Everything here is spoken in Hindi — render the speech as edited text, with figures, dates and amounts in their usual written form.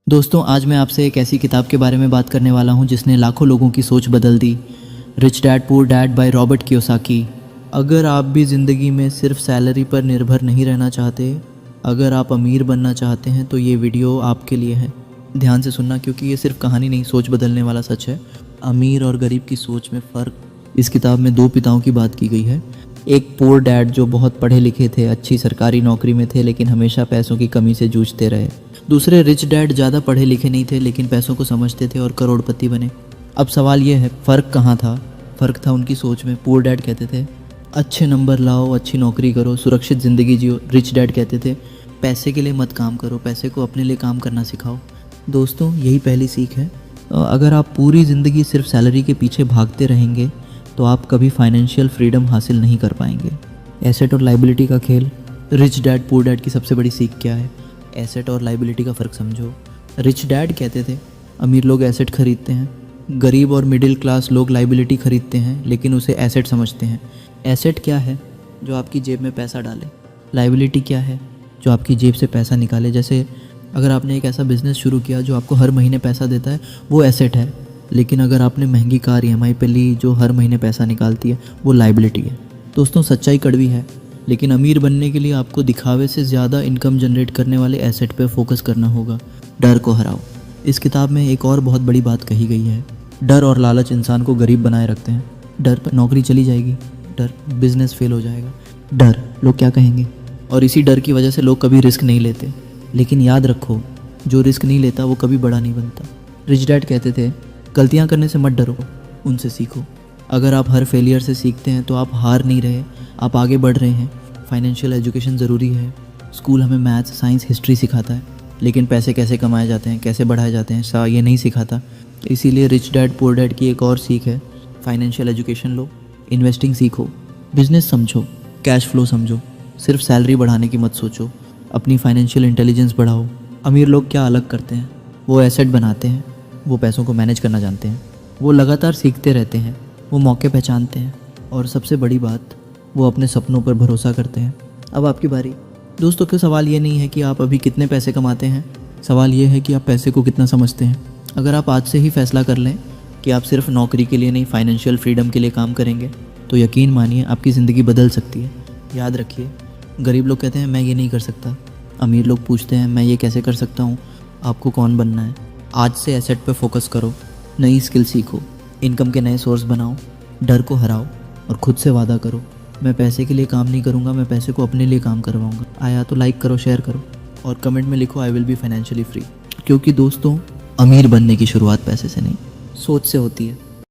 दोस्तों आज मैं आपसे एक ऐसी किताब के बारे में बात करने वाला हूं जिसने लाखों लोगों की सोच बदल दी। Rich Dad Poor Dad by Robert Kiyosaki. अगर आप भी ज़िंदगी में सिर्फ सैलरी पर निर्भर नहीं रहना चाहते, अगर आप अमीर बनना चाहते हैं तो ये वीडियो आपके लिए है। ध्यान से सुनना क्योंकि ये सिर्फ कहानी नहीं, सोच बदलने वाला सच है। अमीर और गरीब की सोच में फ़र्क। इस किताब में दो पिताओं की बात की गई है। एक पुअर डैड जो बहुत पढ़े लिखे थे, अच्छी सरकारी नौकरी में थे, लेकिन हमेशा पैसों की कमी से जूझते रहे। दूसरे रिच डैड ज़्यादा पढ़े लिखे नहीं थे, लेकिन पैसों को समझते थे और करोड़पति बने। अब सवाल ये है, फ़र्क कहाँ था? फ़र्क था उनकी सोच में। पुअर डैड कहते थे अच्छे नंबर लाओ, अच्छी नौकरी करो, सुरक्षित ज़िंदगी जियो। रिच डैड कहते थे पैसे के लिए मत काम करो, पैसे को अपने लिए काम करना सिखाओ। दोस्तों यही पहली सीख है। अगर आप पूरी ज़िंदगी सिर्फ सैलरी के पीछे भागते रहेंगे तो आप कभी फाइनेंशियल फ्रीडम हासिल नहीं कर पाएंगे। एसेट और लाइबिलिटी का खेल। रिच डैड पुअर डैड की सबसे बड़ी सीख क्या है? एसेट और लाइबिलिटी का फ़र्क समझो। रिच डैड कहते थे अमीर लोग एसेट खरीदते हैं, गरीब और मिडिल क्लास लोग लाइबिलिटी खरीदते हैं, लेकिन उसे एसेट समझते हैं। एसेट क्या है? जो आपकी जेब में पैसा डाले। लाइबिलिटी क्या है? जो आपकी जेब से पैसा निकाले। जैसे अगर आपने एक ऐसा बिज़नेस शुरू किया जो आपको हर महीने पैसा देता है, वो एसेट है। लेकिन अगर आपने महंगी कार EMI पे ली जो हर महीने पैसा निकालती है, वो लाइबिलिटी है। दोस्तों सच्चाई कड़वी है, लेकिन अमीर बनने के लिए आपको दिखावे से ज़्यादा इनकम जनरेट करने वाले एसेट पे फोकस करना होगा। डर को हराओ। इस किताब में एक और बहुत बड़ी बात कही गई है। डर और लालच इंसान को गरीब बनाए रखते हैं। डर पर नौकरी चली जाएगी, डर बिजनेस फेल हो जाएगा, डर लोग क्या कहेंगे, और इसी डर की वजह से लोग कभी रिस्क नहीं लेते। लेकिन याद रखो, जो रिस्क नहीं लेता वो कभी बड़ा नहीं बनता। रिच डैड कहते थे गलतियाँ करने से मत डरो, उनसे सीखो। अगर आप हर फेलियर से सीखते हैं तो आप हार नहीं रहे, आप आगे बढ़ रहे हैं। फाइनेंशियल एजुकेशन ज़रूरी है। स्कूल हमें मैथ्स, साइंस, हिस्ट्री सिखाता है, लेकिन पैसे कैसे कमाए जाते हैं, कैसे बढ़ाए जाते हैं, ये नहीं सिखाता। इसीलिए रिच डैड पुअर डैड की एक और सीख है, फाइनेंशियल एजुकेशन लो, इन्वेस्टिंग सीखो, बिजनेस समझो, कैश फ्लो समझो। सिर्फ सैलरी बढ़ाने की मत सोचो, अपनी फाइनेंशियल इंटेलिजेंस बढ़ाओ। अमीर लोग क्या अलग करते हैं? वो एसेट बनाते हैं, वो पैसों को मैनेज करना जानते हैं, वो लगातार सीखते रहते हैं, वो मौके पहचानते हैं, और सबसे बड़ी बात, वो अपने सपनों पर भरोसा करते हैं। अब आपकी बारी। दोस्तों क्यों सवाल ये नहीं है कि आप अभी कितने पैसे कमाते हैं, सवाल ये है कि आप पैसे को कितना समझते हैं। अगर आप आज से ही फैसला कर लें कि आप सिर्फ नौकरी के लिए नहीं, फाइनेंशियल फ्रीडम के लिए काम करेंगे, तो यकीन मानिए आपकी ज़िंदगी बदल सकती है। याद रखिए, गरीब लोग कहते हैं मैं ये नहीं कर सकता, अमीर लोग पूछते हैं मैं ये कैसे कर सकता हूँ। आपको कौन बनना है? आज से एसेट पे फोकस करो, नई स्किल सीखो, इनकम के नए सोर्स बनाओ, डर को हराओ और खुद से वादा करो मैं पैसे के लिए काम नहीं करूँगा, मैं पैसे को अपने लिए काम करवाऊँगा। आया तो लाइक करो, शेयर करो और कमेंट में लिखो I will be financially free. क्योंकि दोस्तों अमीर बनने की शुरुआत पैसे से नहीं, सोच से होती है।